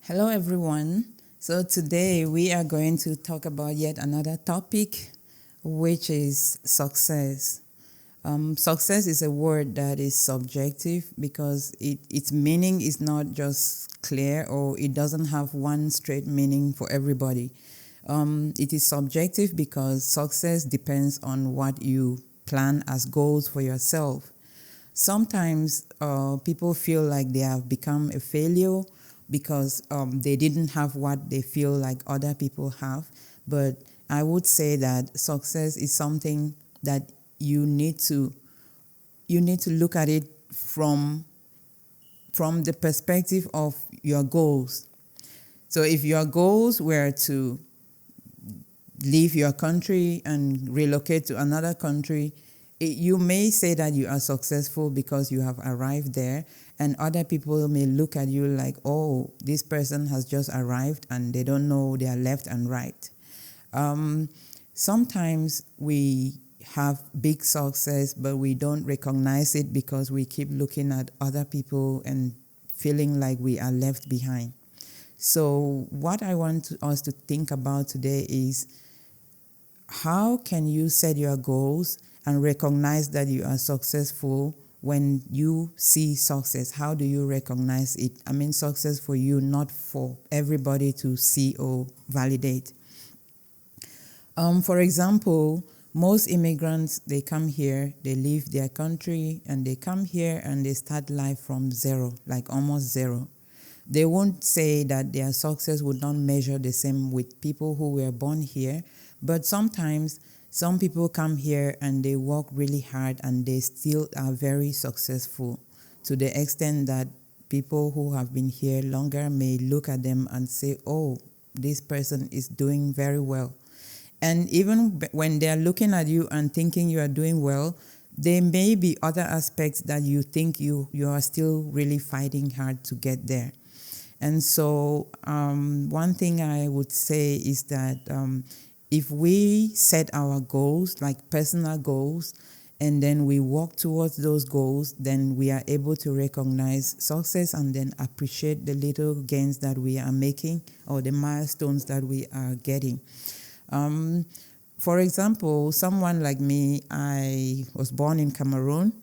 Hello, everyone. So, today we are going to talk about yet another topic, which is success. Success is a word that is subjective because its meaning is not just clear, or it doesn't have one straight meaning for everybody. It is subjective because success depends on what you plan as goals for yourself. Sometimes people feel like they have become a failure because they didn't have what they feel like other people have. But I would say that success is something that you need to look at it from the perspective of your goals. So if your goals were to leave your country and relocate to another country, you may say that you are successful because you have arrived there, and other people may look at you like, oh, this person has just arrived and they don't know their left and right. Sometimes we have big success, but we don't recognize it because we keep looking at other people and feeling like we are left behind. So what I want us to think about today is, how can you set your goals and recognize that you are successful when you see success? How do you recognize it? I mean, success for you, not for everybody to see or validate. For example, most immigrants, they come here, they leave their country, and they come here and they start life from zero, like almost zero. They won't say that their success would not measure the same with people who were born here, but sometimes some people come here and they work really hard and they still are very successful, to the extent that people who have been here longer may look at them and say, oh, this person is doing very well. And even when they're looking at you and thinking you are doing well, there may be other aspects that you think you are still really fighting hard to get there. And so one thing I would say is that if we set our goals, like personal goals, and then we work towards those goals, then we are able to recognize success and then appreciate the little gains that we are making, or the milestones that we are getting. For example, someone like me, I was born in Cameroon,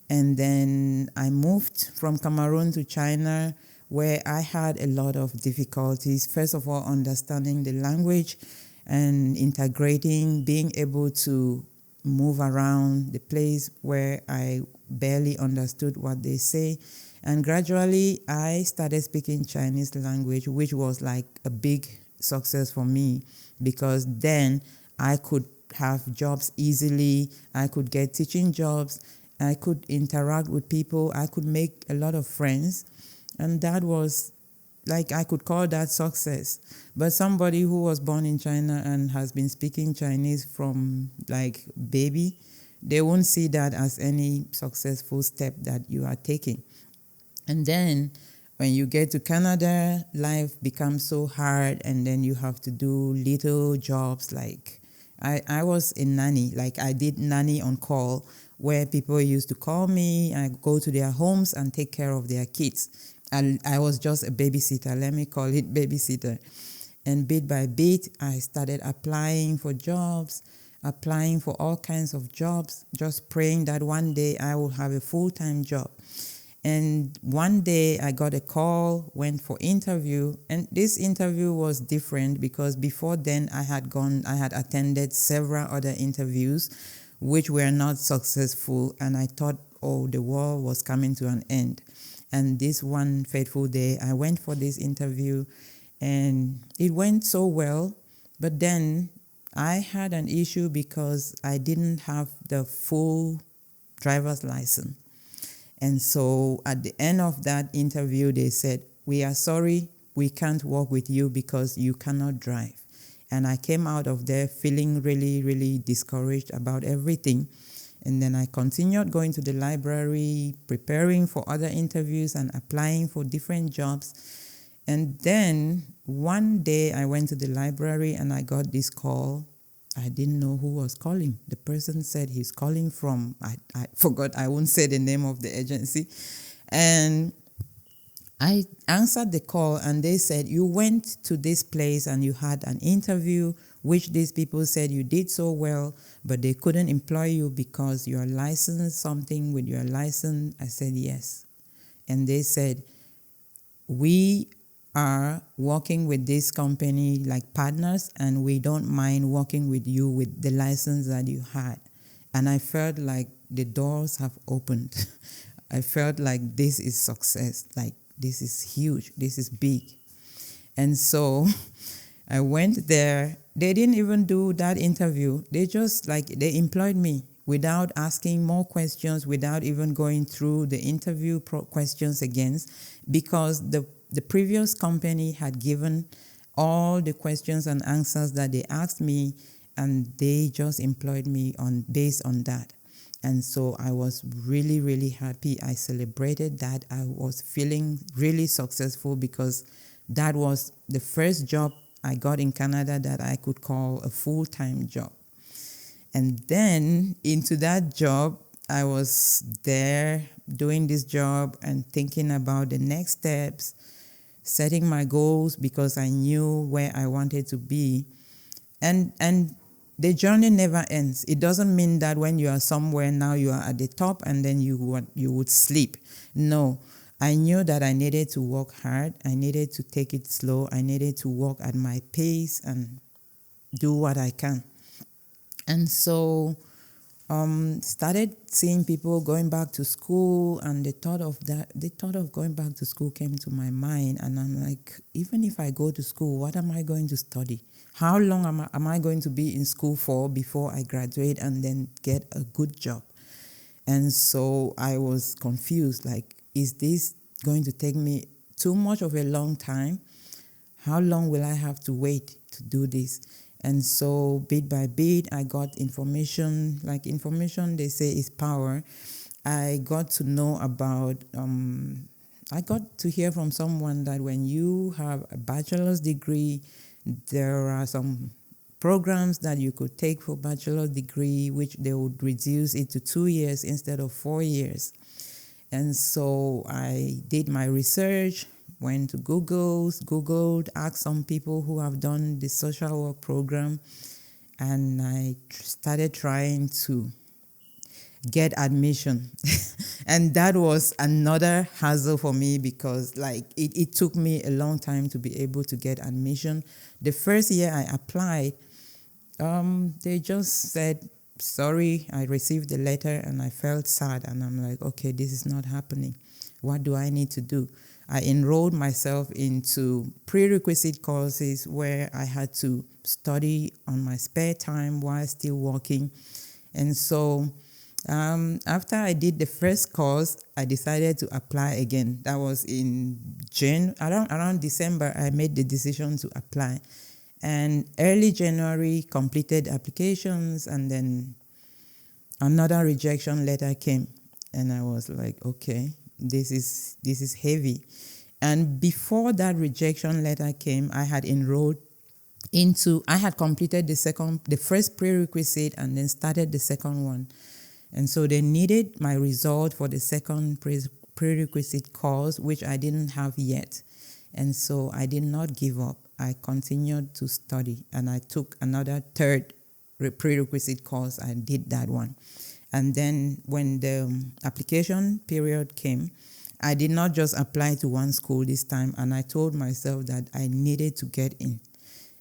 and then I moved from Cameroon to China, where I had a lot of difficulties. First of all, understanding the language and integrating, being able to move around the place where I barely understood what they say. And gradually, I started speaking Chinese language, which was like a big success for me, because then I could have jobs easily. I could get teaching jobs. I could interact with people. I could make a lot of friends. And that was, like, I could call that success. But somebody who was born in China and has been speaking Chinese from like baby, they won't see that as any successful step that you are taking. And then when you get to Canada, life becomes so hard, and then you have to do little jobs. Like I was a nanny, like I did nanny on call, where people used to call me. I go to their homes and take care of their kids. I was just a babysitter, let me call it babysitter. And bit by bit, I started applying for jobs, applying for all kinds of jobs, just praying that one day I will have a full-time job. And one day I got a call, went for interview, and this interview was different because before then I had attended several other interviews which were not successful, and I thought, oh, the world was coming to an end. And this one fateful day, I went for this interview, and it went so well, but then I had an issue because I didn't have the full driver's license. And so at the end of that interview, they said, we are sorry, we can't work with you because you cannot drive. And I came out of there feeling really, really discouraged about everything. And then I continued going to the library, preparing for other interviews and applying for different jobs. And then one day I went to the library and I got this call. I didn't know who was calling. The person said he's calling from, I forgot, I won't say the name of the agency. And I answered the call and they said, you went to this place and you had an interview, which these people said you did so well, but they couldn't employ you because you are licensed, something with your license. I said, yes. And they said, we are working with this company like partners and we don't mind working with you with the license that you had. And I felt like the doors have opened. I felt like this is success, like this is huge, this is big. And so I went there. They didn't even do that interview. They just they employed me without asking more questions, without even going through the interview questions again, because the previous company had given all the questions and answers that they asked me, and they just employed me based on that. And so I was really, really happy. I celebrated that. I was feeling really successful because that was the first job I got in Canada that I could call a full-time job. And then into that job, I was there doing this job and thinking about the next steps, setting my goals because I knew where I wanted to be. And the journey never ends. It doesn't mean that when you are somewhere now you are at the top and then you would sleep. No, I knew that I needed to work hard. I needed to take it slow. I needed to work at my pace and do what I can. And so started seeing people going back to school, and the thought of going back to school came to my mind. And I'm like, even if I go to school, what am I going to study? How long am I going to be in school for before I graduate and then get a good job? And so I was confused, like, is this going to take me too much of a long time? How long will I have to wait to do this? And so bit by bit, I got information. Like information, they say, is power. I got to know about, I got to hear from someone that when you have a bachelor's degree, there are some programs that you could take for bachelor's degree, which they would reduce it to 2 years instead of 4 years. And so I did my research, went to Googled, asked some people who have done the social work program, and I started trying to get admission. And that was another hassle for me because it took me a long time to be able to get admission. The first year I applied, they just said, sorry, I received the letter, and I felt sad, and I'm like, okay, this is not happening. What do I need to do? I enrolled myself into prerequisite courses where I had to study on my spare time while still working. And so after I did the first course, I decided to apply again. That was in around December, I made the decision to apply. And early January, completed applications, and then another rejection letter came. And I was like, okay, this is heavy. And before that rejection letter came, I had completed the first prerequisite and then started the second one. And so they needed my result for the second prerequisite course, which I didn't have yet. And so I did not give up. I continued to study, and I took another third prerequisite course. I did that one. And then when the application period came, I did not just apply to one school this time, and I told myself that I needed to get in.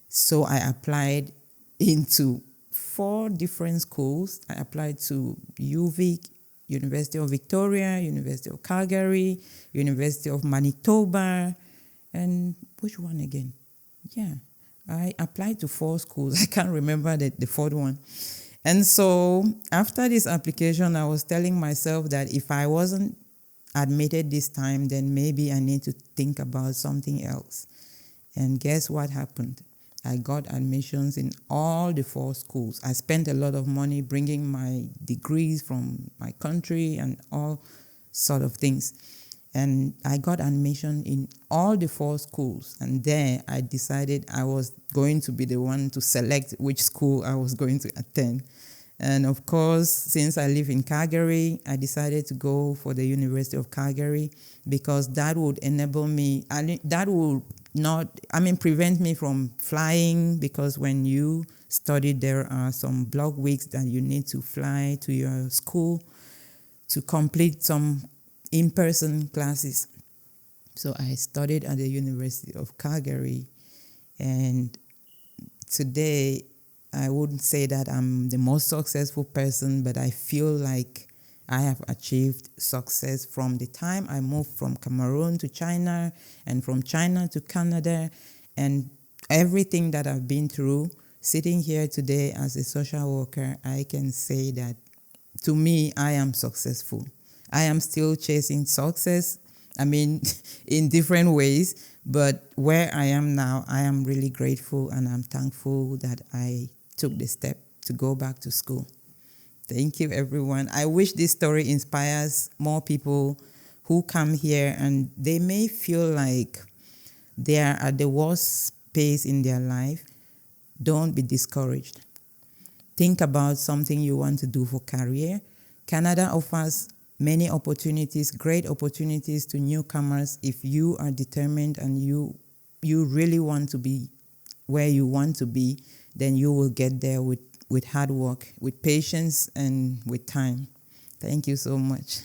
So I applied into 4 different schools. I applied to UVic, University of Victoria, University of Calgary, University of Manitoba, and which one again? Yeah, I applied to 4 schools. I can't remember the fourth one. And so after this application, I was telling myself that if I wasn't admitted this time, then maybe I need to think about something else. And guess what happened? I got admissions in all the 4 schools. I spent a lot of money bringing my degrees from my country and all sort of things. And I got admission in all the 4 schools. And there I decided I was going to be the one to select which school I was going to attend. And of course, since I live in Calgary, I decided to go for the University of Calgary because that would enable me, that would not, prevent me from flying, because when you study, there are some block weeks that you need to fly to your school to complete some in-person classes. So I studied at the University of Calgary, and today I wouldn't say that I'm the most successful person, but I feel like I have achieved success from the time I moved from Cameroon to China and from China to Canada, and everything that I've been through. Sitting here today as a social worker, I can say that to me, I am successful. I am still chasing success, in different ways, but where I am now, I am really grateful and I'm thankful that I took the step to go back to school. Thank you, everyone. I wish this story inspires more people who come here and they may feel like they are at the worst pace in their life. Don't be discouraged. Think about something you want to do for career. Canada offers many opportunities, great opportunities to newcomers. If you are determined and you really want to be where you want to be, then you will get there with hard work, with patience, and with time. Thank you so much.